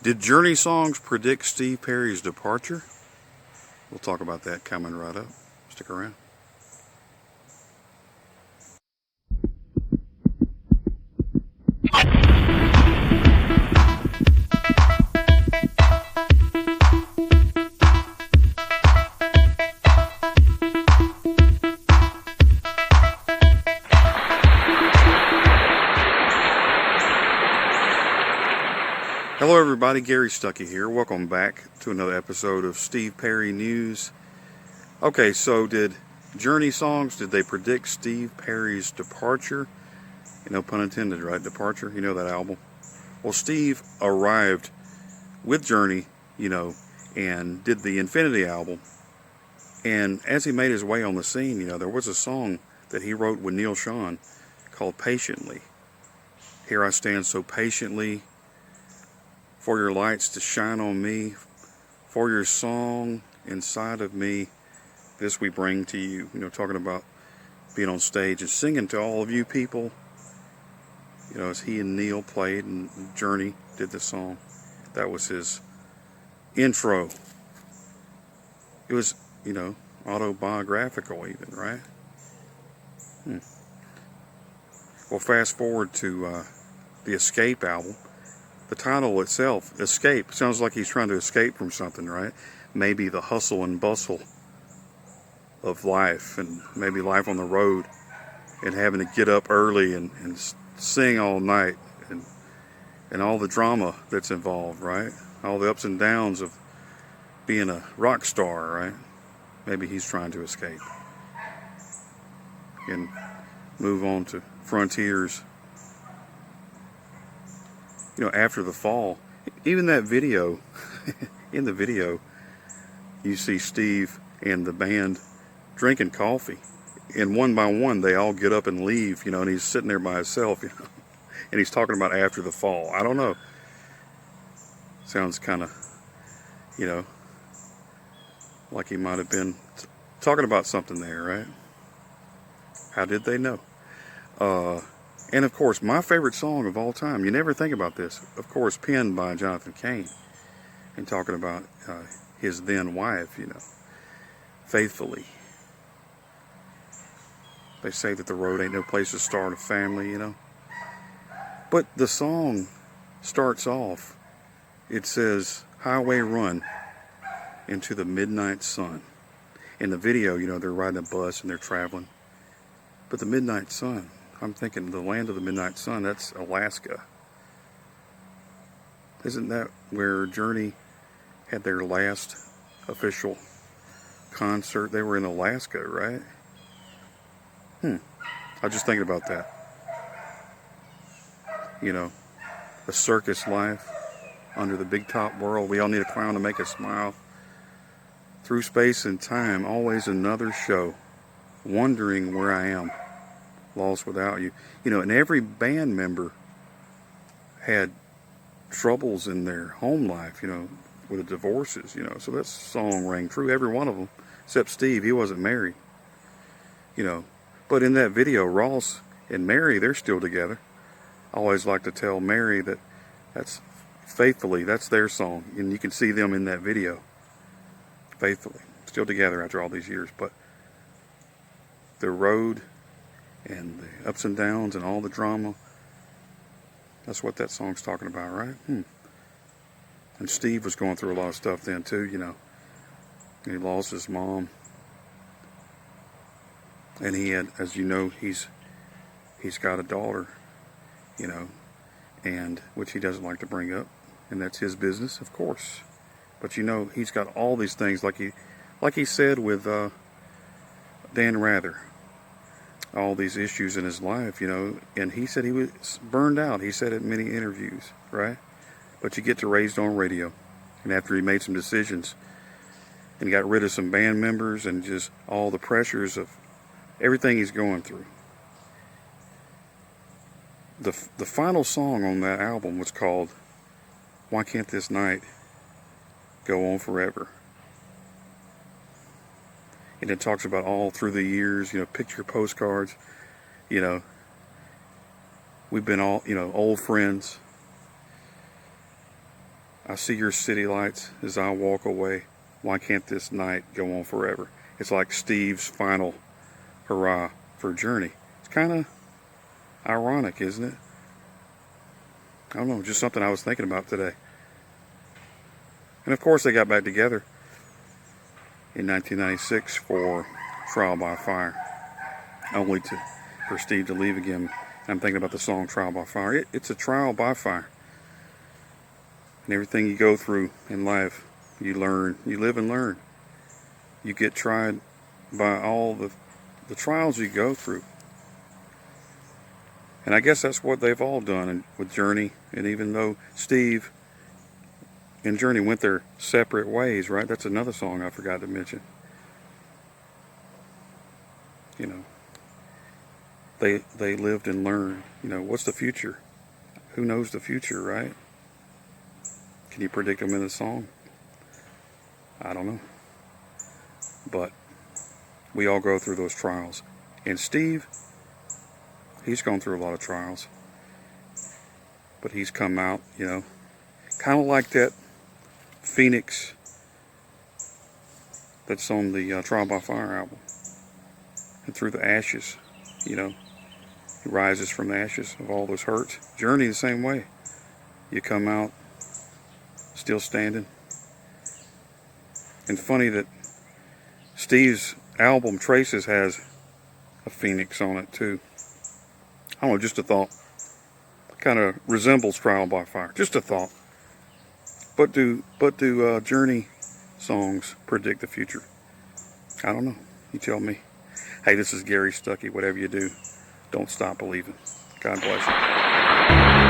Did Journey songs predict Steve Perry's departure? We'll talk about that coming right up. Stick around. Hello everybody, Gary Stuckey here. Welcome back to another episode of Steve Perry News. Okay, so did Journey songs, did they predict Steve Perry's departure? No pun intended, right? Departure, you know that album? Well, Steve arrived with Journey, and did the Infinity album. And as he made his way on the scene, there was a song that he wrote with Neil Schon called Patiently. Here I stand so patiently, for your lights to shine on me, for your song inside of me, this we bring to you. Talking about being on stage and singing to all of you people, as he and Neil played and Journey did the song. That was his intro. It was, autobiographical even, right? Well, fast forward to the Escape album. The title itself, Escape, sounds like he's trying to escape from something, right? Maybe the hustle and bustle of life, and maybe life on the road, and having to get up early and sing all night, and all the drama that's involved, right? All the ups and downs of being a rock star, right? Maybe he's trying to escape and move on to frontiers. After the fall, even that video, in the video, you see Steve and the band drinking coffee. And one by one, they all get up and leave, and he's sitting there by himself, and he's talking about after the fall. I don't know. Sounds kind of, like he might have been talking about something there, right? How did they know? And of course, my favorite song of all time, you never think about this, of course, penned by Jonathan Cain, and talking about his then wife, faithfully. They say that the road ain't no place to start a family, But the song starts off, it says, highway run into the midnight sun. In the video, they're riding a bus and they're traveling. But the midnight sun, I'm thinking the land of the midnight sun, that's Alaska. Isn't that where Journey had their last official concert? They were in Alaska, right? I was just thinking about that. The circus life under the big top world. We all need a clown to make us smile. Through space and time, always another show. Wondering where I am. Lost without you. And every band member had troubles in their home life, with the divorces, so that song rang true. Every one of them, except Steve, he wasn't married, but in that video, Ross and Mary, they're still together. I always like to tell Mary that that's Faithfully, that's their song, and you can see them in that video. Faithfully, still together after all these years, but the road and the ups and downs and all the drama, that's what that song's talking about, right? And Steve was going through a lot of stuff then too, He lost his mom. And he had, as he's got a daughter, and which he doesn't like to bring up, and that's his business, of course. But he's got all these things, like he said with Dan Rather. All these issues in his life, and he said he was burned out. He said it in many interviews, right? But you get to Raised on Radio, and after he made some decisions and got rid of some band members and just all the pressures of everything he's going through. The final song on that album was called Why Can't This Night Go On Forever? And it talks about all through the years, picture postcards, we've been all, old friends. I see your city lights as I walk away. Why can't this night go on forever? It's like Steve's final hurrah for Journey. It's kind of ironic, isn't it? I don't know, just something I was thinking about today. And of course they got back together in 1996 for Trial by Fire, only for Steve to leave again. I'm thinking about the song Trial by Fire. It's a trial by fire. And everything you go through in life, you learn, you live and learn. You get tried by all the trials you go through. And I guess that's what they've all done with Journey. And even though Steve and Journey went their separate ways, right? That's another song I forgot to mention. You know, they lived and learned. You know, what's the future? Who knows the future, right? Can you predict them in a song? I don't know. But we all go through those trials. And Steve, he's gone through a lot of trials. But he's come out, you know, kind of like that Phoenix that's on the Trial by Fire album. And through the ashes, you know, he rises from the ashes of all those hurts. Journey the same way. You come out still standing. And funny that Steve's album Traces has a phoenix on it too. I don't know, just a thought. Kind of resembles Trial by Fire. Just a thought. But do Journey songs predict the future? I don't know. You tell me. Hey, this is Gary Stuckey. Whatever you do, don't stop believing. God bless you.